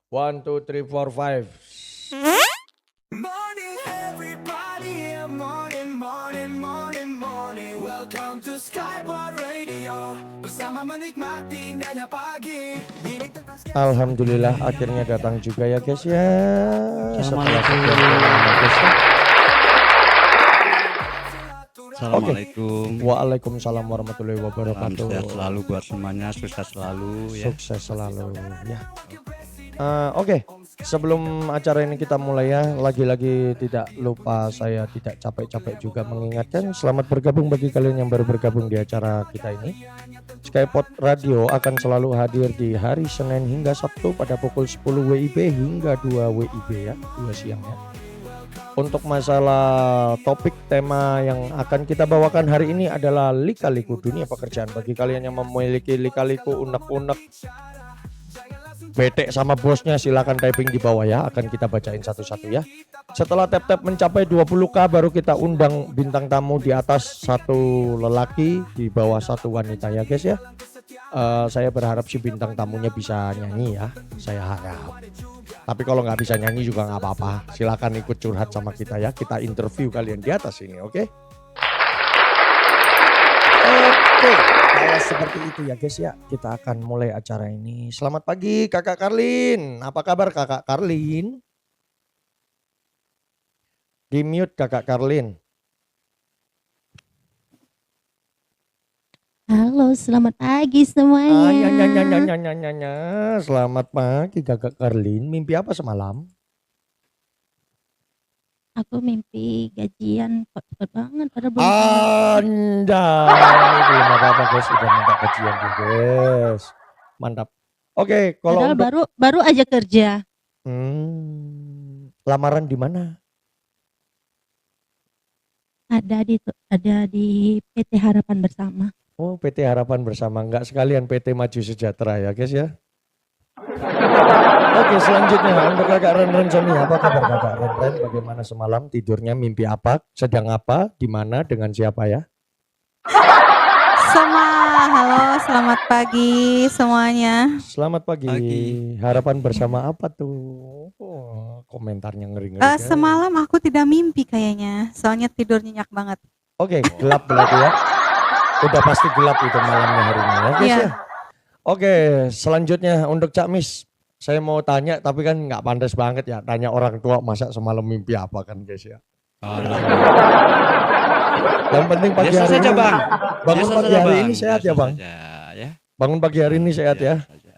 One, two, three, four, five. Morning everybody, yeah, morning. Welcome to Skyward Radio. Bersama menikmati indahnya pagi. Alhamdulillah akhirnya datang juga ya guys ya. Setelah Assalamualaikum. sekian lama guys ya. Assalamualaikum. Waalaikumsalam warahmatullahi Salam wabarakatuh. sehat selalu buat semuanya, sukses selalu ya. Sukses selalu ya. Oke. Sebelum acara ini kita mulai ya, lagi-lagi tidak lupa saya tidak capek-capek juga mengingatkan selamat bergabung bagi kalian yang baru bergabung di acara kita ini. Skypod Radio akan selalu hadir di hari Senin hingga Sabtu pada pukul 10 WIB hingga 2 WIB ya, 2 siang ya. Untuk masalah topik tema yang akan kita bawakan hari ini adalah lika-liku dunia pekerjaan. Bagi kalian yang memiliki lika-liku unek-unek bete sama bosnya, silakan typing di bawah ya, akan kita bacain satu-satu ya. Setelah tap-tap mencapai 20k baru kita undang bintang tamu, di atas satu lelaki, di bawah satu wanita ya guys ya. Saya berharap si bintang tamunya bisa nyanyi ya, saya harap. Tapi kalau nggak bisa nyanyi juga nggak apa-apa, silakan ikut curhat sama kita ya, kita interview kalian di atas ini, oke? Oke, kalau seperti itu ya guys ya, kita akan mulai acara ini. Selamat pagi Kakak Karlin, apa kabar Kakak Karlin? Di mute Kakak Karlin. Halo, selamat pagi semuanya. Selamat pagi Kakak Karlin, mimpi apa semalam? Aku mimpi gajian kok cepet banget pada belum. Belum apa-apa guys, udah minta gajian juga guys. Mantap. Oke, kalau Padahal untuk baru aja kerja. lamaran di mana? Ada di PT Harapan Bersama. Oh, PT Harapan Bersama, enggak sekalian PT Maju Sejahtera ya guys ya. Oke, selanjutnya untuk Kakak Ren Sonia, apa kabar Kakak Ren? Bagaimana semalam tidurnya, mimpi apa, sedang apa, di mana, dengan siapa ya? Halo, selamat pagi semuanya. Selamat pagi. Pagi. Harapan Bersama apa tuh? Oh, komentarnya ngeri-ngeri. guys. Semalam aku tidak mimpi kayaknya, soalnya tidur nyenyak banget. Oke, gelap berarti ya. Udah pasti gelap itu malamnya hari ini ya guys Iya. ya. Oke, selanjutnya untuk Cak Mis. Saya mau tanya tapi kan nggak pantas banget ya tanya orang tua masa semalam mimpi apa kan guys ya. Yang penting pagi Biasa hari saja, ini, Bang. bangun Biasa pagi saja, hari Bang. ini sehat ya Biasa Bang. saja, ya. Bangun pagi hari ini sehat ya. Biasa saja.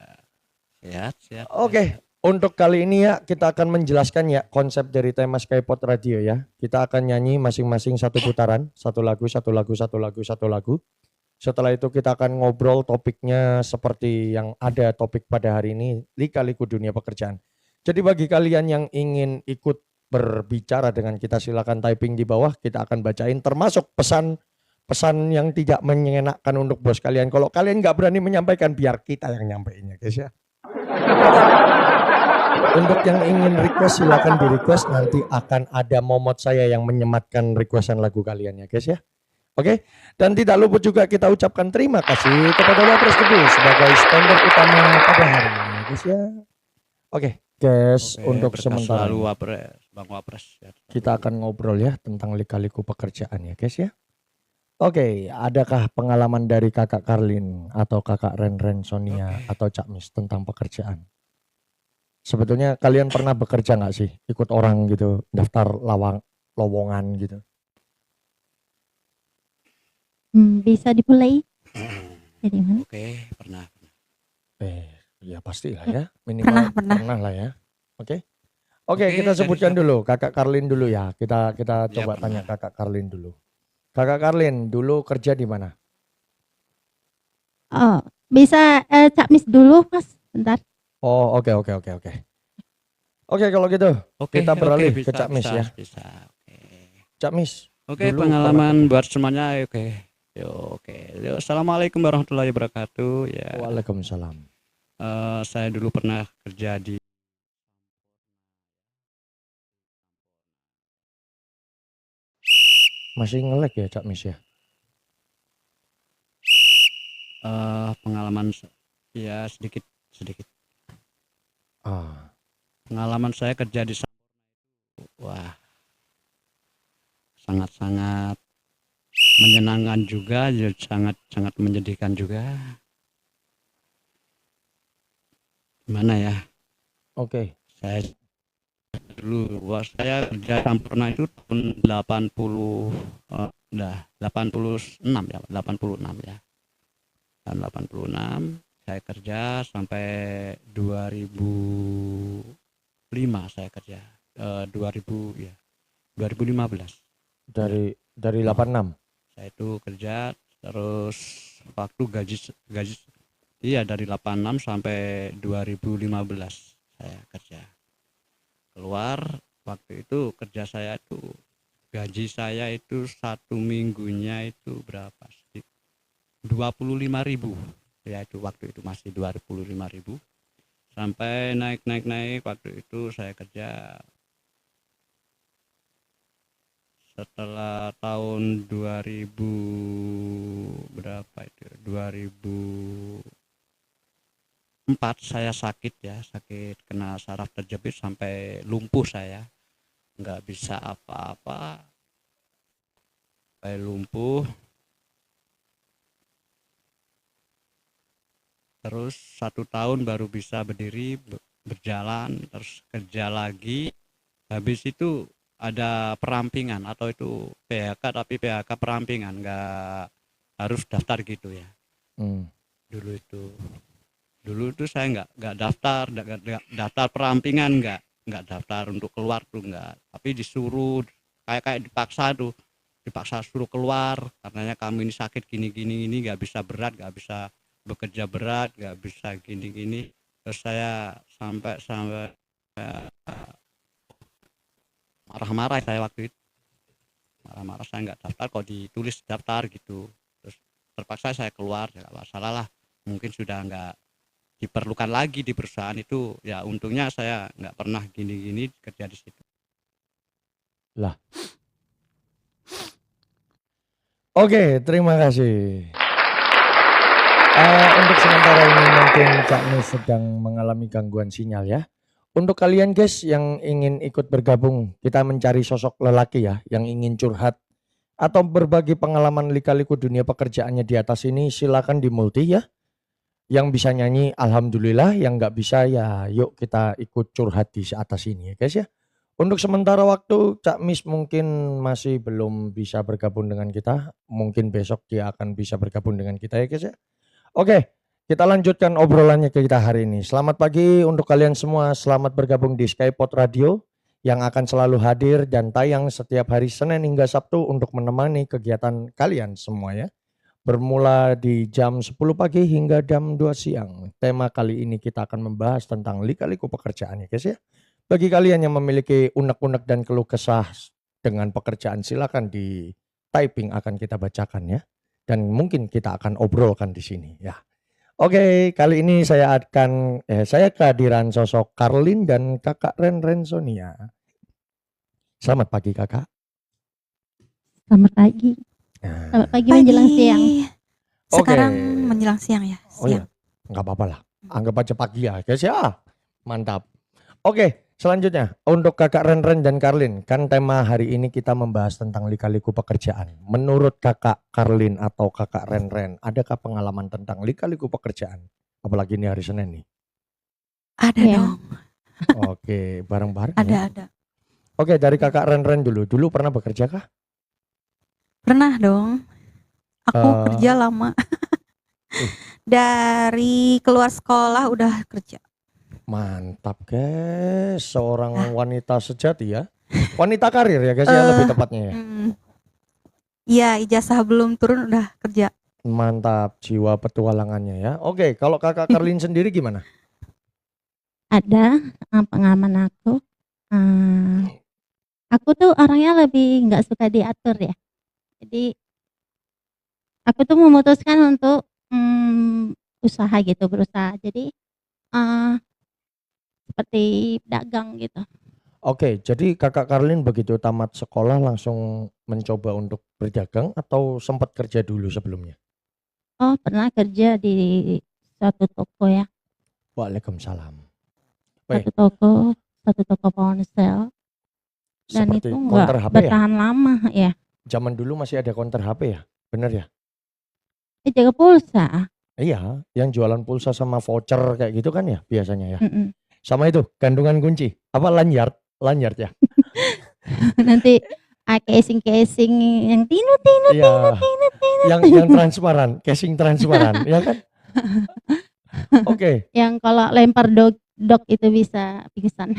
Sehat. Oke, untuk kali ini ya kita akan menjelaskan ya konsep dari tema Skypod Radio ya. Kita akan nyanyi masing-masing satu putaran, satu lagu. Setelah itu kita akan ngobrol topiknya seperti yang ada topik pada hari ini, lika-liku dunia pekerjaan. Jadi bagi kalian yang ingin ikut berbicara dengan kita silakan typing di bawah, kita akan bacain termasuk pesan yang tidak menyenangkan untuk bos kalian. Kalau kalian nggak berani menyampaikan biar kita yang nyampeinnya guys ya. Untuk yang ingin request silakan di request, nanti akan ada momot saya yang menyematkan requestan lagu kalian ya guys ya. Oke, dan tidak luput juga kita ucapkan terima kasih kepada Wapres Teguh sebagai sponsor utama pada hari ini guys ya. Oke guys, untuk berkah sementara selalu ini Wapres, Bang Wapres. Ya. kita akan ngobrol ya tentang lika-liku pekerjaan ya guys ya. Oke, adakah pengalaman dari Kakak Karlin atau Kakak Ren Sonia atau Cak Mis tentang pekerjaan? Sebetulnya kalian pernah bekerja nggak sih? Ikut orang gitu, daftar lowongan gitu. Bisa dimulai? Jadi mana? Oke, pernah. Ya pastilah ya, minimal Pernah. lah ya. Oke, Oke, kita dari sebutkan siapa? dulu Kakak Karlin dulu ya. Kita Ya, coba pernah. tanya Kakak Karlin dulu. Kakak Karlin dulu kerja di mana? Oh, bisa Cak Mis dulu Mas, bentar. Oh, oke. Oke, kalau gitu Oke, kita beralih bisa, ke Cak Mis ya. Bisa. Oke. Cak Mis. Oke, Dulu pengalaman buat semuanya. Oke. Yo, assalamualaikum warahmatullahi wabarakatuh. Ya. Waalaikumsalam. Saya dulu pernah kerja di Masih nge-lag ya Cak Mis ya? pengalaman ya sedikit. Ah, pengalaman saya kerja di wah, sangat-sangat menyenangkan juga, ya sangat-sangat menyedihkan juga. Gimana ya? Oke. Saya dulu, saya kerja Sampurna itu tahun 80, 86 ya, 86 ya. Tahun 86 saya kerja sampai 2005 saya kerja. 2000 ya. 2015. Dari 86. Saya itu kerja terus waktu gaji iya dari 86 sampai 2015 saya kerja. Keluar waktu itu kerja saya itu gaji saya itu 1 minggunya itu berapa sih? 25.000 ya, itu waktu itu masih 25.000 sampai naik waktu itu saya kerja setelah tahun 2000 berapa itu 2004 saya sakit kena saraf terjepit sampai lumpuh, saya nggak bisa apa-apa sampai lumpuh. Terus 1 tahun baru bisa berdiri berjalan, terus kerja lagi. Habis itu ada perampingan atau itu PHK, tapi PHK perampingan, nggak harus daftar gitu ya. Dulu itu saya nggak daftar perampingan, nggak daftar untuk keluar tuh nggak, tapi disuruh kayak dipaksa suruh keluar karenanya kamu ini sakit gini nggak bisa berat, nggak bisa bekerja berat, nggak bisa gini. Terus saya sampai marah-marah saya waktu itu, marah-marah saya nggak daftar kok ditulis daftar gitu. Terus terpaksa saya keluar, ya nggak masalah lah, mungkin sudah nggak diperlukan lagi di perusahaan itu ya. Untungnya saya nggak pernah gini kerja di situ lah. Oke, terima kasih. Untuk sementara ini mungkin Cak Nis sedang mengalami gangguan sinyal ya. Untuk kalian guys yang ingin ikut bergabung, kita mencari sosok lelaki ya, yang ingin curhat atau berbagi pengalaman lika-liku dunia pekerjaannya di atas ini, silakan di multi ya. Yang bisa nyanyi alhamdulillah, yang nggak bisa ya yuk kita ikut curhat di atas ini ya guys ya. Untuk sementara waktu Cak Mis mungkin masih belum bisa bergabung dengan kita, mungkin besok dia akan bisa bergabung dengan kita ya guys ya. Oke, kita lanjutkan obrolannya kita hari ini. Selamat pagi untuk kalian semua, selamat bergabung di Skypod Radio yang akan selalu hadir dan tayang setiap hari Senin hingga Sabtu untuk menemani kegiatan kalian semua ya. Bermula di jam 10 pagi hingga jam 2 siang. Tema kali ini kita akan membahas tentang lika-liku pekerjaan ya guys ya. Bagi kalian yang memiliki unek-unek dan keluh kesah dengan pekerjaan, silakan di typing, akan kita bacakan ya. Dan mungkin kita akan obrolkan di sini ya. Oke, kali ini saya kehadiran sosok Karlin dan kakak Ren Sonia. Selamat pagi kakak. Selamat pagi. Selamat pagi menjelang siang. Sekarang Oke. menjelang siang ya. Oh iya, nggak apa-apa lah. Anggap aja pagi ya guys ya. Mantap. Oke, selanjutnya untuk kakak Ren dan Karlin, kan tema hari ini kita membahas tentang lika-liku pekerjaan. Menurut kakak Karlin atau kakak Ren, adakah pengalaman tentang lika-liku pekerjaan? Apalagi ini hari Senin nih. Ada Ya. dong. Oke, bareng-bareng ya. Ada. Oke, dari kakak Ren dulu. Dulu pernah bekerja kah? Pernah dong. Aku kerja lama. Uh. Dari keluar sekolah udah kerja. Mantap guys, seorang wanita sejati ya. Wanita karir ya guys ya, lebih tepatnya ya. Iya, ijazah belum turun udah kerja. Mantap jiwa petualangannya ya. Oke, kalau kakak Karlin sendiri gimana? Ada pengalaman aku. Aku tuh orangnya lebih nggak suka diatur ya. Jadi aku tuh memutuskan untuk usaha gitu, berusaha. Jadi seperti dagang gitu. Oke, jadi kakak Karlin begitu tamat sekolah langsung mencoba untuk berdagang atau sempat kerja dulu sebelumnya? Oh, pernah kerja di suatu toko ya. Waalaikumsalam. Satu toko satu toko ponsel dan Seperti itu counter nggak HP ya? bertahan lama ya. Zaman dulu masih ada counter HP ya? Bener ya? Jaga pulsa. Iya, yang jualan pulsa sama voucher kayak gitu kan ya biasanya ya. Mm-mm. Sama itu gantungan kunci. Apa lanyard? Lanyard ya? Nanti casing-casing yang tinut tinut Iya, tinut tinut tinut. yang transparan, casing transparan, ya kan? Oke, Yang kalau lempar dok itu bisa pingsan.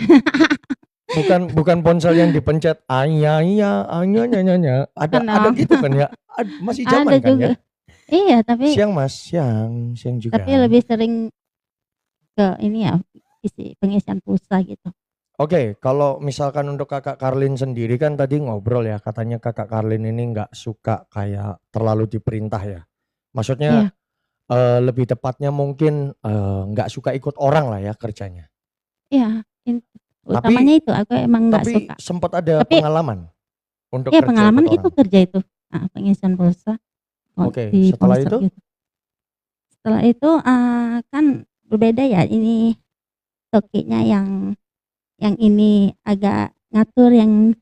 bukan ponsel yang dipencet anya iya anya nya nya nya. Ada Kenal. gitu kan ya? Masih Ada zaman kan juga. ya? Iya, tapi Siang Mas, siang juga. lebih sering ke ini ya, isi pengisian pulsa gitu. Oke, kalau misalkan untuk Kakak Karlin sendiri kan tadi ngobrol ya, katanya Kakak Karlin ini nggak suka kayak terlalu diperintah ya. Maksudnya Iya. lebih tepatnya mungkin nggak suka ikut orang lah ya kerjanya. Iya, Tapi utamanya itu aku emang nggak tapi suka. sempat ada Tapi pengalaman untuk ya kerja pengalaman ikut itu orang. kerja itu, pengisian pulsa Oke, di setelah ponsel itu gitu. Setelah itu kan berbeda ya, ini tokinya yang ini agak ngatur, yang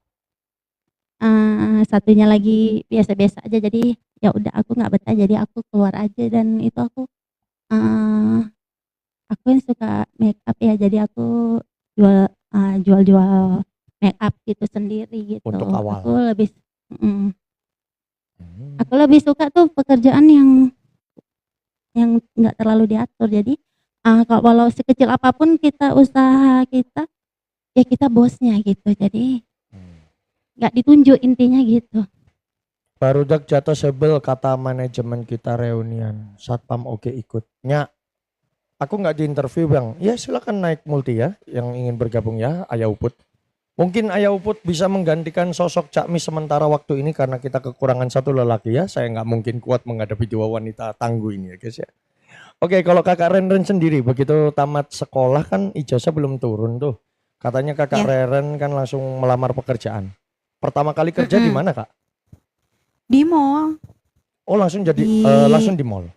satunya lagi biasa-biasa aja, jadi ya udah aku nggak betah, jadi aku keluar aja. Dan itu aku yang suka make up ya, jadi aku jual-jual make up gitu sendiri gitu. Untuk awal. Mm, Hmm, aku lebih suka tuh pekerjaan yang nggak terlalu diatur. Jadi kalau walau sekecil apapun kita usaha kita, ya kita bosnya gitu. Jadi hmm. nggak ditunjuk intinya gitu. Barudak jatuh sebel kata manajemen kita reunian. Satpam oke ikut. Nya, aku nggak diinterview bang. Ya silakan naik multi ya, yang ingin bergabung ya, Ayah Uput. Mungkin Ayah Uput bisa menggantikan sosok Cak Mis sementara waktu ini karena kita kekurangan satu lelaki ya. Saya nggak mungkin kuat menghadapi dua wanita tangguh ini ya guys ya. Oke, kalau kakak Renren sendiri begitu tamat sekolah kan ijazah belum turun tuh. Katanya kakak Ya. Reren kan langsung melamar pekerjaan. Pertama kali kerja di Mm-mm. mana kak? Di mall. Oh langsung jadi langsung di mall.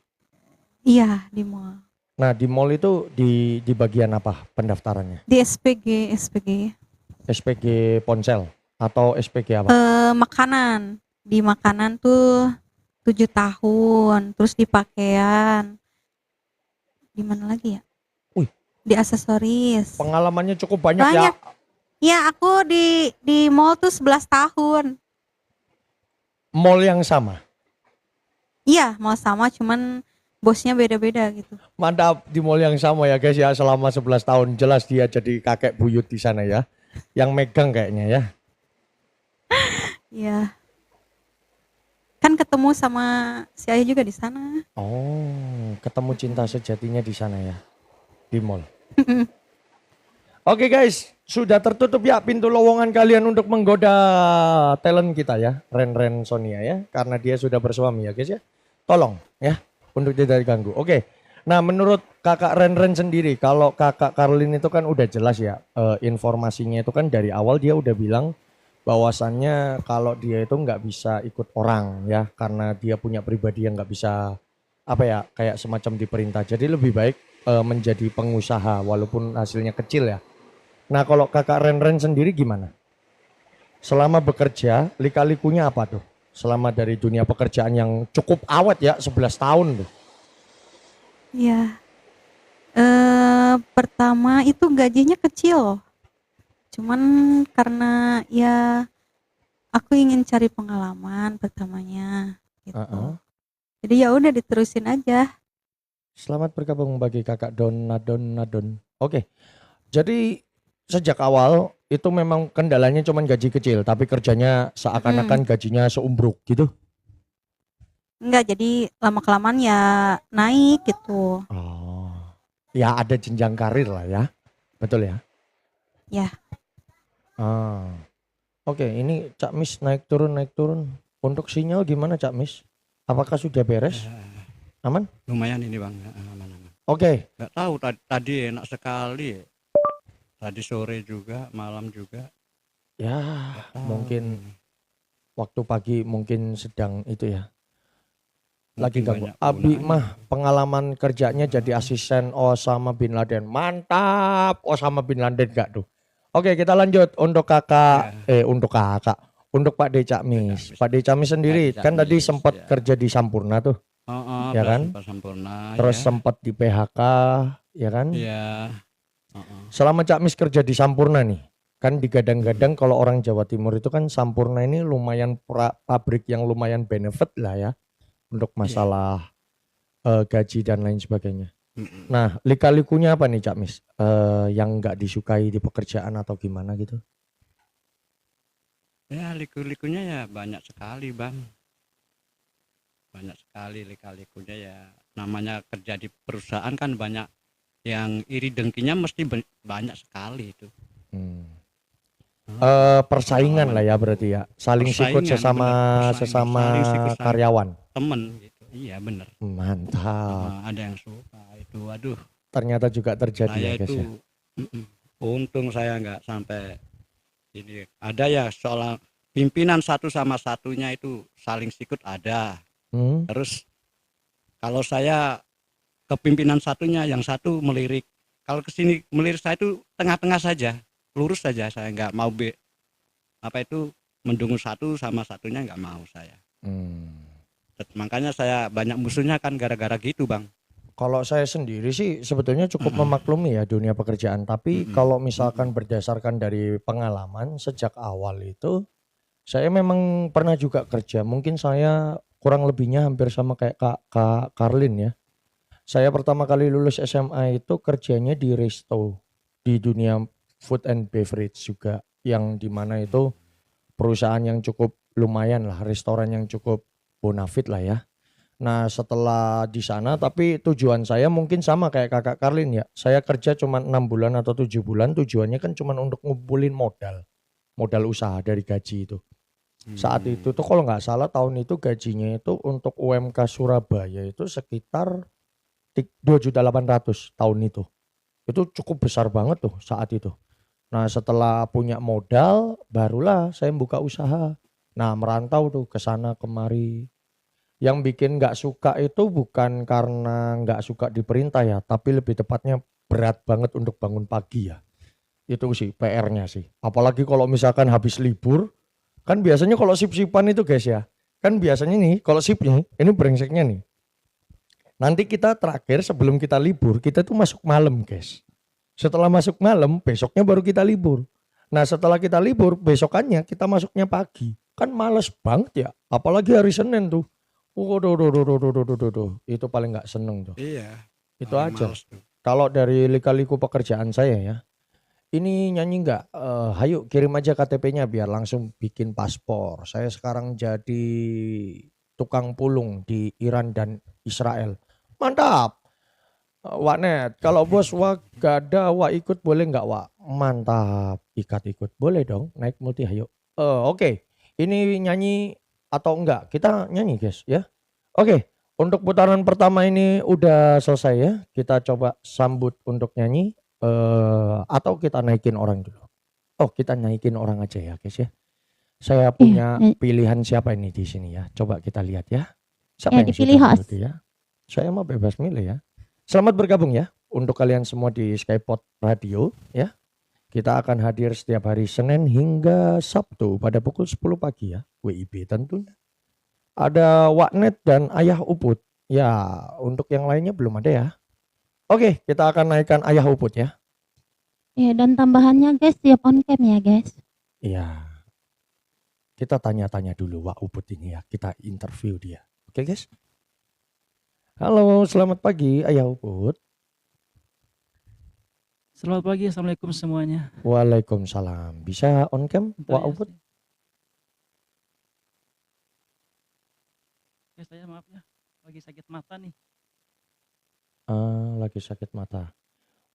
Iya, di mall. Nah di mall itu di bagian apa pendaftarannya? Di SPG. SPG ponsel atau SPG apa? Makanan. Di makanan tuh 7 tahun, terus di pakaian. Di mana lagi ya? Wih. Di aksesoris. Pengalamannya cukup banyak, ya. Banyak. Ya, aku di mall tuh 11 tahun. Mall yang sama. Iya, mall sama, cuman bosnya beda-beda gitu. Mantap, di mall yang sama ya guys ya, selama 11 tahun. Jelas dia jadi kakek buyut di sana ya. Yang megang kayaknya ya. Iya. Kan ketemu sama si Ayah juga di sana. Oh, ketemu cinta sejatinya di sana ya. Di mall. Oke guys, sudah tertutup ya pintu lowongan kalian untuk menggoda talent kita ya, Ren Sonia ya, karena dia sudah bersuami ya guys ya. Tolong ya, untuk tidak diganggu. Oke, nah menurut kakak Ren sendiri, kalau kakak Karlin itu kan udah jelas ya, informasinya itu kan dari awal dia udah bilang bahwasannya kalau dia itu nggak bisa ikut orang ya, karena dia punya pribadi yang nggak bisa apa ya, kayak semacam diperintah. Jadi lebih baik menjadi pengusaha walaupun hasilnya kecil ya. Nah kalau kakak Ren sendiri gimana? Selama bekerja, lika-likunya apa tuh? Selama dari dunia pekerjaan yang cukup awet ya, 11 tahun tuh. Iya. Pertama itu gajinya kecil loh. Cuman karena ya aku ingin cari pengalaman pertamanya gitu. Jadi ya udah diterusin aja. Selamat bergabung bagi kakak Nadon. Oke, jadi sejak awal itu memang kendalanya cuma gaji kecil, tapi kerjanya seakan-akan gajinya seumbruk gitu. Enggak, jadi lama-kelamaan ya naik gitu. Oh, ya ada jenjang karir lah ya, betul ya? Ya. Oke, ini Cak Mis naik turun. Untuk sinyal gimana Cak Mis? Apakah sudah beres? Aman? Lumayan ini bang, aman-aman. Oke. Nggak tahu tadi enak sekali. Tadi sore juga, malam juga. Ya, mungkin waktu pagi mungkin sedang itu ya. Lagi ganggu. Abi mah pengalaman kerjanya jadi asisten Osama bin Laden. Mantap, Osama bin Laden gak tuh? Oke, kita lanjut untuk untuk Pak Decamis. Pak Decamis sendiri Pak kan tadi Decamis, sempat ya. kerja di Sampurna tuh, ya kan? Sempurna Terus ya. sempat di PHK, ya kan? Iya. Selama Cak Mis kerja di Sampurna nih, kan digadang-gadang kalau orang Jawa Timur itu kan Sampurna ini lumayan pabrik yang lumayan benefit lah ya untuk masalah gaji dan lain sebagainya. Nah, lika-likunya apa nih Cak Mis? Yang nggak disukai di pekerjaan atau gimana gitu? Ya, liku-likunya ya banyak sekali, Bang. Banyak sekali lika-likunya ya. Namanya kerja di perusahaan kan banyak yang iri dengkinya mesti banyak sekali itu. Persaingan lah ya berarti ya, saling sikut Persaingan, sesama bener, sesama saling sikut, saling karyawan. temen gitu. Iya bener. Mantap. Ada yang suka itu. Aduh, Ternyata juga terjadi saya ya guys itu ya. untung saya nggak sampai ini. Ada ya soal pimpinan satu sama satunya itu saling sikut ada. Terus kalau saya ke pimpinan satunya, yang satu melirik. Kalau kesini melirik saya itu tengah-tengah saja, lurus saja. Saya nggak mau mendukung satu sama satunya, nggak mau saya. Makanya saya banyak musuhnya kan gara-gara gitu, Bang. Kalau saya sendiri sih sebetulnya cukup memaklumi ya dunia pekerjaan. Tapi kalau misalkan berdasarkan dari pengalaman sejak awal itu, saya memang pernah juga kerja. Mungkin saya kurang lebihnya hampir sama kayak Kak Karlin ya. Saya pertama kali lulus SMA itu kerjanya di resto, di dunia food and beverage juga, yang dimana itu perusahaan yang cukup lumayan lah, restoran yang cukup bonafit lah ya. Nah setelah di sana, tapi tujuan saya mungkin sama kayak Kakak Karlin ya. Saya kerja cuma 6 bulan atau 7 bulan, tujuannya kan cuma untuk ngumpulin modal usaha dari gaji itu. Saat itu tuh kalau nggak salah tahun itu gajinya itu untuk UMK Surabaya itu sekitar 2.800.000 tahun itu. Itu cukup besar banget tuh saat itu. Nah setelah punya modal barulah saya buka usaha. Nah merantau tuh ke sana kemari. Yang bikin nggak suka itu bukan karena nggak suka diperintah ya, tapi lebih tepatnya berat banget untuk bangun pagi ya. Itu sih PR-nya sih. Apalagi kalau misalkan habis libur, kan biasanya kalau sip-sipan itu guys ya, kan biasanya nih kalau sip nih, ini brengseknya nih. Nanti kita terakhir sebelum kita libur, kita tuh masuk malam guys. Setelah masuk malam, besoknya baru kita libur. Nah setelah kita libur, besokannya kita masuknya pagi. Kan males banget ya, apalagi hari Senin tuh. Itu paling nggak seneng tuh. Iya. Itu aja. Kalau dari lika-liku pekerjaan saya ya, ini nyanyi nggak? Hayu kirim aja KTP-nya biar langsung bikin paspor. Saya sekarang jadi tukang pulung di Iran dan Israel. Mantap. Wak Net, kalau bos Wak gak ada, Wak ikut boleh nggak Wak? Mantap, ikut boleh dong, naik multi hayu. Oke. Ini nyanyi atau enggak? Kita nyanyi guys ya. Oke, untuk putaran pertama ini udah selesai ya. Kita coba sambut untuk nyanyi. Atau kita naikin orang dulu. Oh kita naikin orang aja ya guys ya. Saya punya pilihan siapa ini di sini ya. Coba kita lihat ya. Siapa yang dipilih host ya? Saya mah bebas milih ya. Selamat bergabung ya untuk kalian semua di Skypod Radio ya. Kita akan hadir setiap hari Senin hingga Sabtu pada pukul 10 pagi ya. WIB tentunya. Ada Waknet dan Ayah Uput. Ya untuk yang lainnya belum ada ya. Oke kita akan naikkan Ayah Uput ya. Ya dan tambahannya guys siap on cam ya guys. Iya. Kita tanya-tanya dulu Wak Uput ini ya. Kita interview dia. Oke guys. Halo, selamat pagi Ayah Uput. Selamat pagi, assalamualaikum semuanya. Waalaikumsalam. Bisa on cam Wak Uput? Ya, saya maaf ya, lagi sakit mata nih. Lagi sakit mata.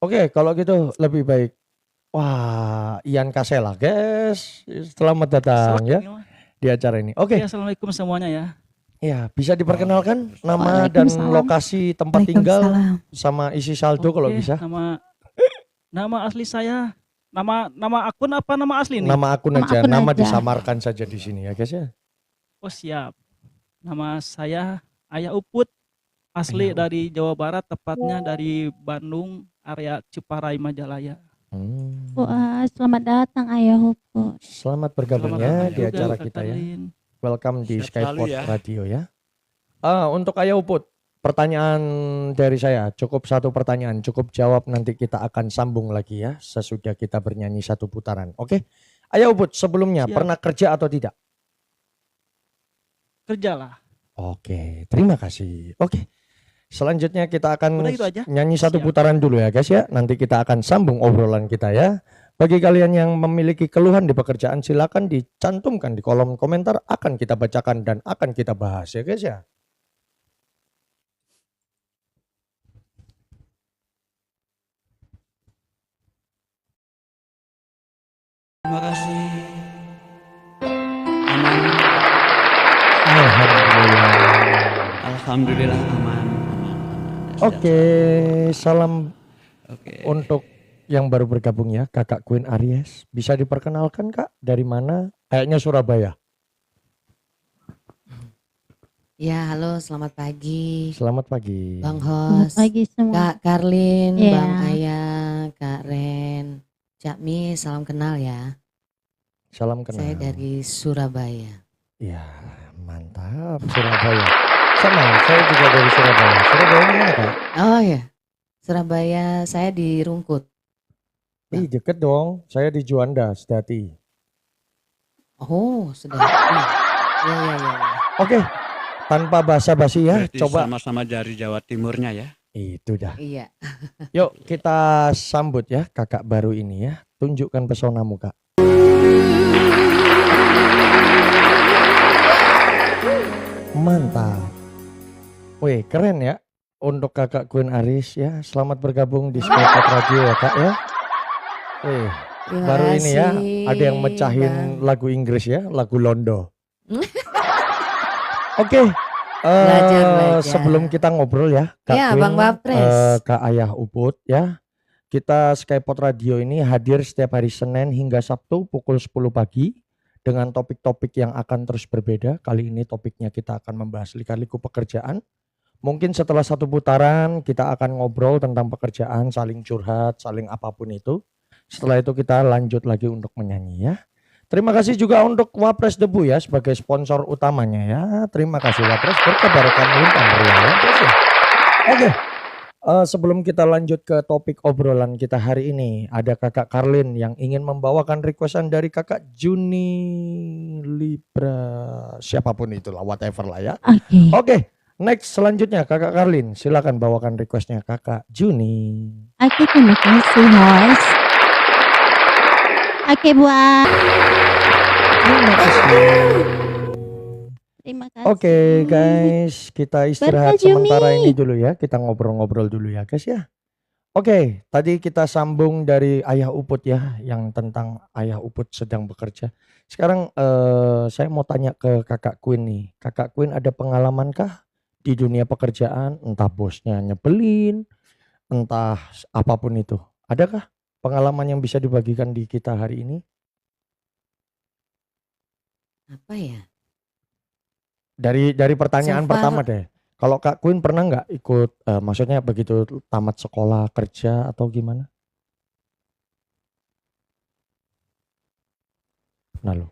Oke, kalau gitu lebih baik. Wah, Ian Kasela guys. Selamat datang ya di acara ini. Oke. Ya, assalamualaikum semuanya ya. Ya, bisa diperkenalkan nama dan lokasi tempat tinggal sama isi saldo kalau bisa. Nama asli saya, nama akun apa nama asli nih? Nama akun aja, nama disamarkan saja di sini ya guys ya. Oh siap. Nama saya Ayah Uput, asli dari Jawa Barat, tepatnya dari Bandung, area Ciparai, Majalaya. Selamat datang Ayah Uput. Selamat bergabung Selamat ya datang di juga, acara Kak kita ya. Karlin. Welcome di Sehat selalu Skyport ya. Radio ya. Untuk Ayah Uput, pertanyaan dari saya cukup satu pertanyaan, cukup jawab, nanti kita akan sambung lagi ya sesudah kita bernyanyi satu putaran. Oke, Ayah Uput, sebelumnya Siap. pernah kerja atau tidak? Kerjalah. Oke, terima kasih. Oke, selanjutnya kita akan Udah itu aja? nyanyi satu Siap. putaran dulu ya guys ya. Nanti kita akan sambung obrolan kita ya. Bagi kalian yang memiliki keluhan di pekerjaan, silakan dicantumkan di kolom komentar, akan kita bacakan dan akan kita bahas ya guys ya. Terima kasih. Aman. Alhamdulillah. Alhamdulillah aman. Oke, salam Oke. untuk yang baru bergabung ya, Kakak Queen Aries. Bisa diperkenalkan Kak, dari mana? Kayaknya Surabaya. Ya, halo, selamat pagi, Selamat pagi. Bang Selamat Hos, pagi semua. Kak Karlin, Iya. Bang Ayah, Kak Ren, Cak Mi, salam kenal ya. Salam kenal. Saya dari Surabaya. Ya, mantap Surabaya. Sama, saya juga dari Surabaya. Surabaya mana Kak? Oh ya, Surabaya, saya di Rungkut. Ih, deket dong. Saya di Juanda, Sedati. Oh, sudah. Ya, ya, ya. Oke, tanpa basa-basi ya, Berarti coba. sama-sama dari Jawa Timurnya ya. Itu dah. Iya. Yuk kita sambut ya kakak baru ini ya. Tunjukkan pesonamu Kak. Mantap. Wih, keren ya. Untuk kakak Queen Aris ya. Selamat bergabung di Skyport Radio ya Kak ya. Wih, Terima baru ini ya. kasih, Ada yang mecahin Bang. lagu Inggris ya. Lagu Londo. Oke. Belajar. Sebelum kita ngobrol ya Kak Ya, Queen, Bang Wapres. Kak Ayah Uput ya. Kita Skyport Radio ini hadir setiap hari Senin hingga Sabtu pukul 10 pagi dengan topik-topik yang akan terus berbeda. Kali ini topiknya kita akan membahas lika-liku pekerjaan. Mungkin setelah satu putaran kita akan ngobrol tentang pekerjaan, saling curhat, saling apapun itu. Setelah itu kita lanjut lagi untuk menyanyi ya. Terima kasih juga untuk Wapres Debu ya sebagai sponsor utamanya ya. Terima kasih Wapres, berkebarokan melimpah meriah ya, guys ya. Oke. Sebelum kita lanjut ke topik obrolan kita hari ini, ada kakak Karlin yang ingin membawakan requestan dari kakak Juni Libra, siapapun itulah, whatever lah ya. Oke. Oke, next selanjutnya kakak Karlin, silakan bawakan requestnya kakak Juni. Oke, terima kasih host. Oke buat. Terima kasih. Terima kasih. Oke guys, kita istirahat Berkah, sementara Jumi. ini dulu ya, kita ngobrol-ngobrol dulu ya guys ya. Oke, tadi kita sambung dari Ayah Uput ya, yang tentang Ayah Uput sedang bekerja. Sekarang saya mau tanya ke kakak Queen nih. Kakak Queen ada pengalaman kah di dunia pekerjaan? Entah bosnya nyebelin, entah apapun itu. Adakah pengalaman yang bisa dibagikan di kita hari ini? Apa ya? Dari pertanyaan So far- pertama deh. Kalau Kak Queen pernah nggak ikut, maksudnya begitu tamat sekolah kerja atau gimana? Nah lo,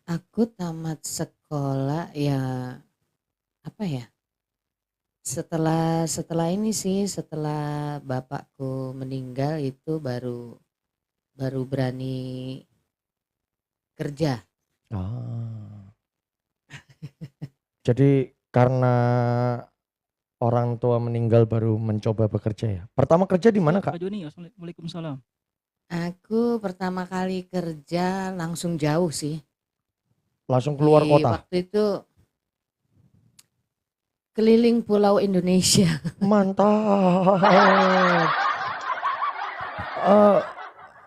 Aku tamat sekolah ya, apa ya? Setelah ini sih, setelah bapakku meninggal itu baru berani kerja. Jadi karena orang tua meninggal baru mencoba bekerja ya. Pertama kerja di mana Kak? Kak Joni, Waalaikumsalam. Aku pertama kali kerja langsung jauh sih. Langsung keluar Di kota. Waktu itu keliling pulau Indonesia. Mantap.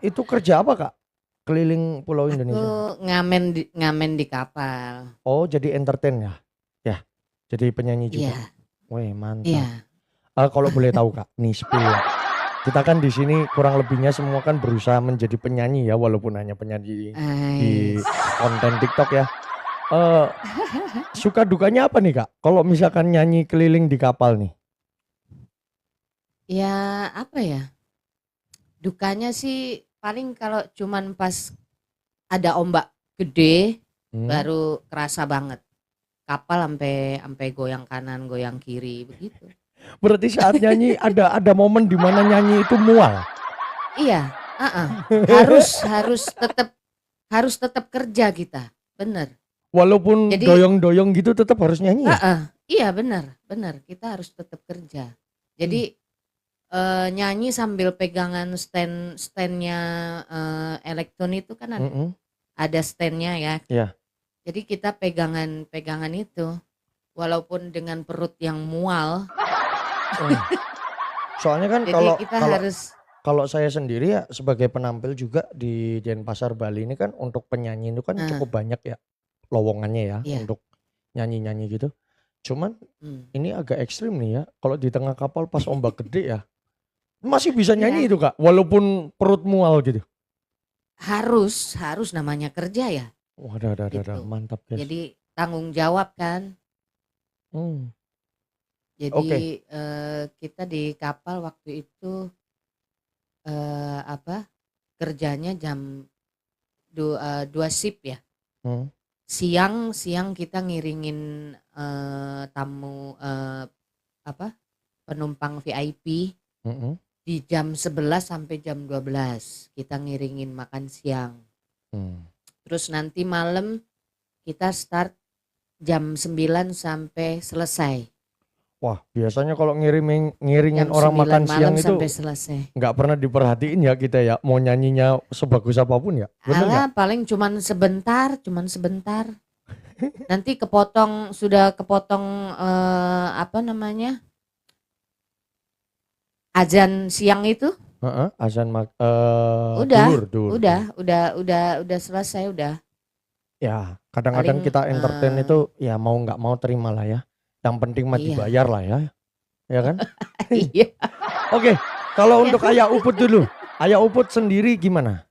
Itu kerja apa Kak? Keliling Pulau Aku Indonesia. ngamen di kapal. Oh jadi entertain ya? Ya, jadi penyanyi juga. Iya, Wih mantap. iya. Kalau boleh tahu Kak, nih spill ya. Kita kan di sini kurang lebihnya semua kan berusaha menjadi penyanyi ya, walaupun hanya penyanyi di Ais. konten TikTok ya. Suka dukanya apa nih Kak? Kalau misalkan nyanyi keliling di kapal nih. Ya apa ya? Dukanya sih paling kalau cuman pas ada ombak gede baru kerasa banget. Kapal sampai goyang kanan, goyang kiri begitu. Berarti saat nyanyi ada momen di mana nyanyi itu mual. Iya, harus tetap kerja kita, bener. Walaupun Jadi doyong-doyong gitu tetap harus nyanyi ya? iya bener, kita harus tetap kerja. Jadi nyanyi sambil pegangan standnya elektron itu kan ada standnya ya. Iya. Jadi kita pegangan itu, walaupun dengan perut yang mual. Soalnya kan Jadi kita harus kalau saya sendiri ya sebagai penampil juga di Denpasar Bali ini kan untuk penyanyi itu kan cukup banyak ya lowongannya ya Iya. untuk nyanyi-nyanyi gitu. Cuman ini agak ekstrim nih ya kalau di tengah kapal pas ombak gede ya masih bisa nyanyi itu Kak walaupun perut mual gitu. Harus namanya kerja ya. Wadah, Gitu. mantap guys. Jadi tanggung jawab kan. Jadi kita di kapal waktu itu kerjanya jam 2 shift ya. Siang kita ngiringin tamu penumpang VIP di jam 11 sampai jam 12 kita ngiringin makan siang. Terus nanti malam kita start jam 9 sampai selesai. Wah biasanya kalau ngiringin Jam orang 9 makan siang malam itu sampai selesai. nggak pernah diperhatiin ya kita ya mau nyanyinya sebagus apapun ya. Bener nggak? Alah paling cuman sebentar. Nanti sudah kepotong azan siang itu. Azan Duhur. Udah selesai udah. Ya kadang-kadang Paling, kita entertain itu ya mau nggak mau terima lah ya. Yang penting mah Iya. dibayar lah ya. Ya kan? Iya. Oke, kalau untuk Ayah Uput dulu. Ayah Uput sendiri gimana?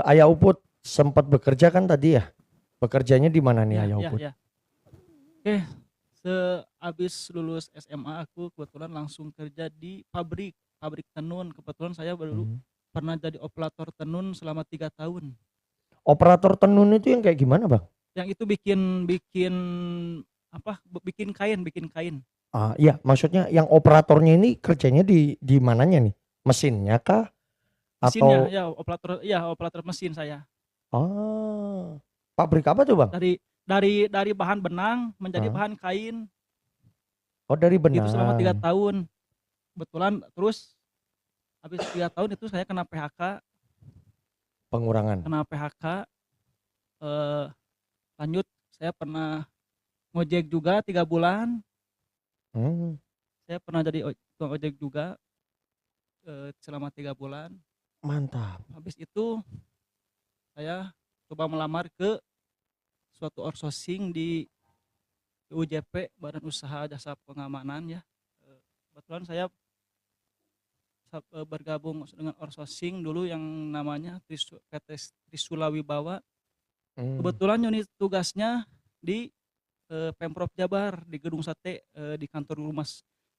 Ayah Uput sempat bekerja kan tadi ya? Bekerjanya di mana nih Ayah Uput? Ya. Oke, sehabis lulus SMA aku kebetulan langsung kerja di pabrik tenun. Kebetulan saya baru pernah jadi operator tenun selama 3 tahun. Operator tenun itu yang kayak gimana Bang? Yang itu bikin kain. Iya, maksudnya yang operatornya ini kerjanya di mananya nih? Mesinnya kah? Mesinnya Atau operator mesin saya. Pabrik apa tuh Bang? Dari bahan benang menjadi bahan kain. Oh dari Gitu benang. selama 3 tahun. Kebetulan terus habis 3 tahun itu saya kena PHK. Pengurangan. Lanjut saya pernah ngojek juga 3 bulan. Saya pernah jadi tukang ojek juga selama 3 bulan. Mantap. Habis itu saya coba melamar ke suatu outsourcing di UJP, Badan Usaha Jasa Pengamanan ya. Kebetulan saya bergabung dengan outsourcing dulu yang namanya PT Trisula Wibawa. Kebetulan unit tugasnya di Pemprov Jabar di Gedung Sate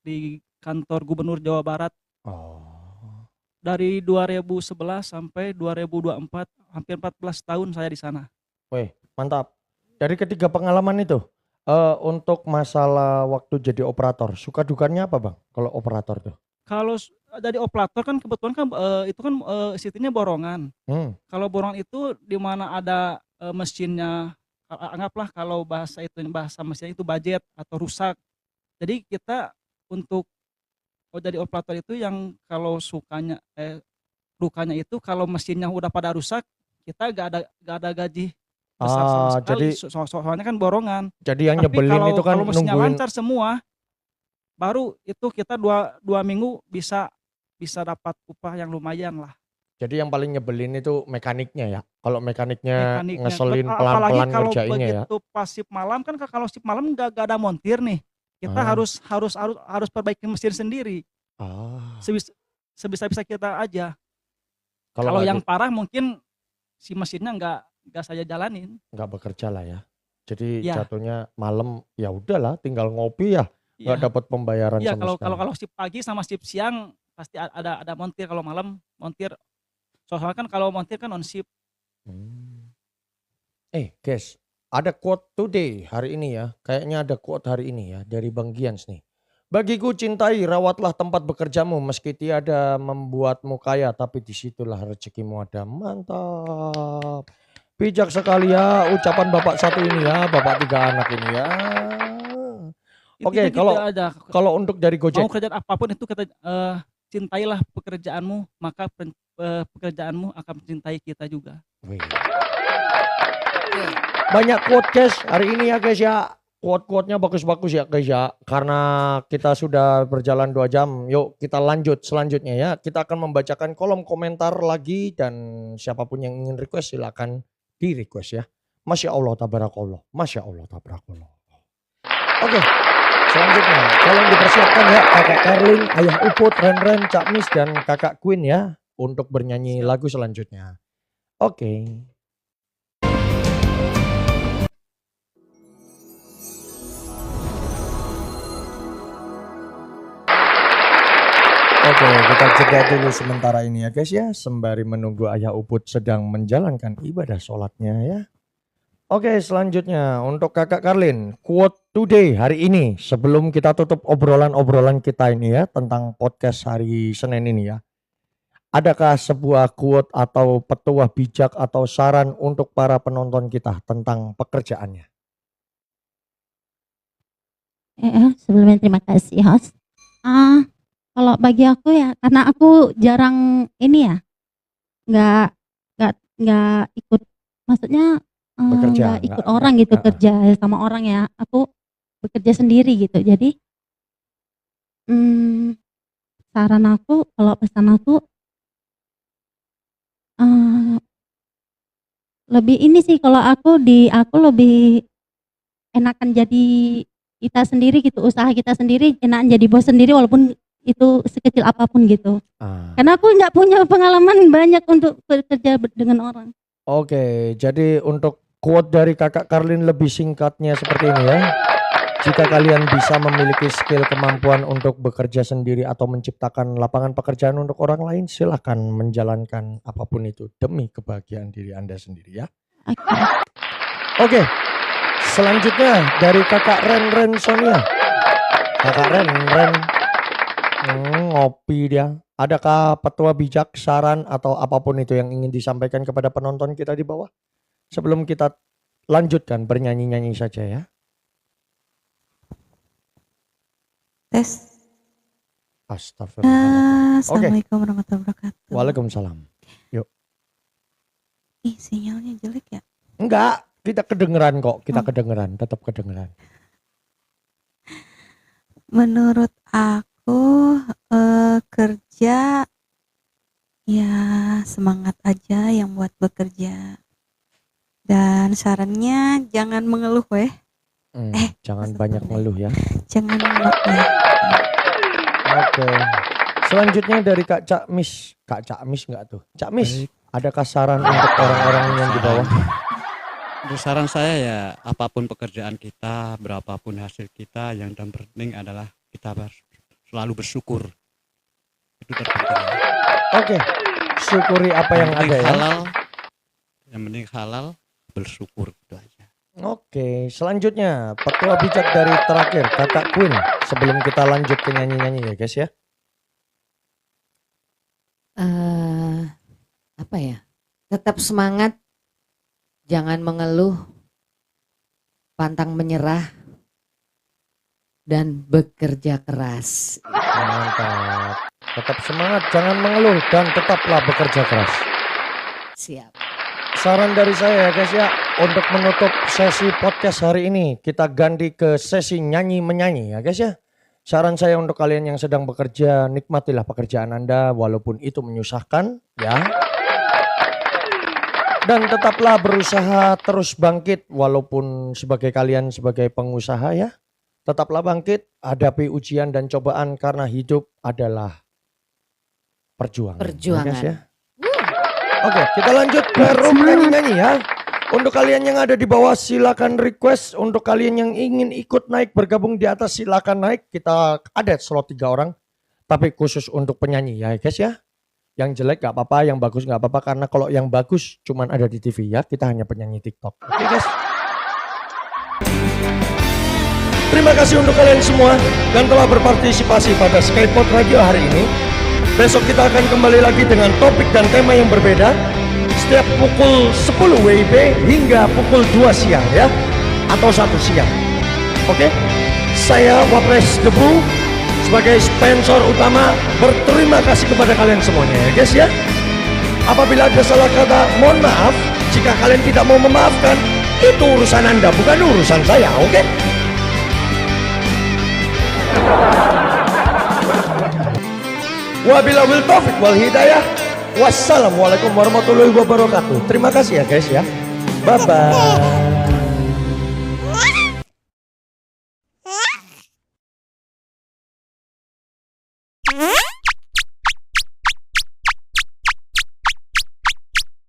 di kantor Gubernur Jawa Barat. Dari 2011 sampai 2024 hampir 14 tahun saya di sana. Wih, mantap. Dari ketiga pengalaman itu untuk masalah waktu jadi operator, suka dukanya apa Bang kalau operator tuh? Kalau jadi operator kan kebetulan kan itu kan sistemnya borongan. Kalau borongan itu di mana ada mesinnya, anggaplah kalau bahasa mesinnya itu budget atau rusak. Jadi kita untuk jadi operator itu yang kalau dukanya itu kalau mesinnya udah pada rusak kita gak ada gaji besar sama sekali. Soalnya kan borongan. Jadi yang Tapi nyebelin itu kan kalau mesinnya nungguin. lancar semua, baru itu kita dua minggu bisa dapat upah yang lumayan lah. Jadi yang paling nyebelin itu mekaniknya ya. Kalau mekaniknya ngeselin Apalagi pelan-pelan kalau ngerjainnya ya. begitu pas shift malam kan, kalau shift malam gak ada montir nih. Kita harus perbaiki mesin sendiri. Sebisa-bisa kita aja. Kalau yang parah mungkin si mesinnya nggak saya jalanin. Nggak bekerja lah ya. Jadi jatuhnya malam ya udahlah tinggal ngopi ya. Nggak dapat pembayaran sama sekali. Kalau shift pagi sama shift siang pasti ada montir kalau malam, montir. Soalnya kan kalau montir kan on shift. Guys, ada quote today hari ini ya. Kayaknya ada quote hari ini ya dari Bang Gians nih. Bagiku cintai, rawatlah tempat bekerjamu meski tiada membuatmu kaya, tapi disitulah rezekimu ada. Mantap. Bijak sekali ya ucapan bapak satu ini ya, bapak 3 anak ini ya. Oke, kalau untuk dari Gojek. Mau kerjaan apapun itu cintailah pekerjaanmu, maka pekerjaanmu akan mencintai kita juga. Wih. Banyak quote guys hari ini ya guys ya. Quote-quote-nya bagus-bagus ya guys ya. Karena kita sudah berjalan 2 jam. Yuk kita lanjut selanjutnya ya. Kita akan membacakan kolom komentar lagi. Dan siapapun yang ingin request silakan di request ya. Masya Allah tabarakallah. Masya Allah tabarakallah. Oke. Selanjutnya tolong dipersiapkan ya kakak Karlin, ayah Uput, Ren, Cak Mis dan kakak Queen ya. Untuk bernyanyi lagu selanjutnya. Oke. Oke, kita jeda dulu sementara ini ya guys ya. Sembari menunggu ayah Uput sedang menjalankan ibadah sholatnya ya. Oke, selanjutnya untuk kakak Karlin. Quote today hari ini. Sebelum kita tutup obrolan-obrolan kita ini ya. Tentang podcast hari Senin ini ya. Adakah sebuah quote atau petuah bijak atau saran untuk para penonton kita tentang pekerjaannya? Sebelumnya terima kasih host. Kalau bagi aku ya, karena aku jarang ini ya, nggak ikut, maksudnya nggak ikut orang gitu, kerja sama orang ya. Aku bekerja sendiri gitu. Jadi saran aku, kalau pesan aku lebih ini sih, kalau aku lebih enakan jadi kita sendiri gitu, usaha kita sendiri, enakan jadi bos sendiri walaupun itu sekecil apapun gitu. Karena aku nggak punya pengalaman banyak untuk bekerja dengan orang. Oke, jadi untuk quote dari kakak Karlin lebih singkatnya seperti ini ya. Jika kalian bisa memiliki skill kemampuan untuk bekerja sendiri atau menciptakan lapangan pekerjaan untuk orang lain, silahkan menjalankan apapun itu demi kebahagiaan diri Anda sendiri ya. Oke, selanjutnya dari kakak Ren Sonia. Kakak Ren. Ngopi dia. Adakah petua bijak, saran atau apapun itu yang ingin disampaikan kepada penonton kita di bawah? Sebelum kita lanjutkan bernyanyi-nyanyi saja ya. Tes. Astagfirullah. Assalamualaikum warahmatullahi wabarakatuh. Waalaikumsalam. Yuk. Sinyalnya jelek ya? Enggak, kita kedengeran kok. Kita kedengeran, tetap kedengeran. Menurut aku kerja ya semangat aja yang buat bekerja, dan sarannya jangan mengeluh jangan banyak mengeluh ya. Jangan mengeluh. Oke. Selanjutnya dari Kak Cak Mis. Kak Cak Mis enggak tuh? Cak Mis, adakah saran untuk orang-orang yang di bawah? Untuk saran saya ya, apapun pekerjaan kita, berapapun hasil kita, yang terpenting adalah kita selalu bersyukur. Itu terpenting. Oke. Syukuri apa yang ada ya. Yang penting halal, bersyukur itu aja. Oke, selanjutnya petua bijak dari terakhir kakak Queen sebelum kita lanjut ke nyanyi-nyanyi ya guys ya. Apa ya? Tetap semangat, jangan mengeluh, pantang menyerah, dan bekerja keras. Mantap. Tetap semangat, jangan mengeluh dan tetaplah bekerja keras. Siap. Saran dari saya ya guys ya, untuk menutup sesi podcast hari ini kita ganti ke sesi nyanyi menyanyi ya guys ya. Saran saya untuk kalian yang sedang bekerja, nikmatilah pekerjaan Anda walaupun itu menyusahkan ya. Dan tetaplah berusaha terus bangkit walaupun sebagai kalian sebagai pengusaha ya. Tetaplah bangkit, hadapi ujian dan cobaan karena hidup adalah perjuangan. Ya guys ya. Oke, kita lanjut ke room nyanyi-nyanyi ya. Untuk kalian yang ada di bawah silakan request. Untuk kalian yang ingin ikut naik bergabung di atas silakan naik. Kita ada slot 3 orang. Tapi khusus untuk penyanyi ya guys ya. Yang jelek gak apa-apa, yang bagus gak apa-apa. Karena kalau yang bagus cuman ada di TV ya, kita hanya penyanyi TikTok. Oke guys. Terima kasih untuk kalian semua yang telah berpartisipasi pada Skypod Radio hari ini. Besok kita akan kembali lagi dengan topik dan tema yang berbeda. Setiap pukul 10 WIB hingga pukul 2 siang ya. Atau 1 siang. Oke? Saya Wapres Debu sebagai sponsor utama berterima kasih kepada kalian semuanya ya guys ya. Apabila ada salah kata, mohon maaf. Jika kalian tidak mau memaafkan, itu urusan Anda, bukan urusan saya, oke? Wabillahi taufiq wal hidayah. Wassalamualaikum warahmatullahi wabarakatuh. Terima kasih ya guys ya. Bye bye.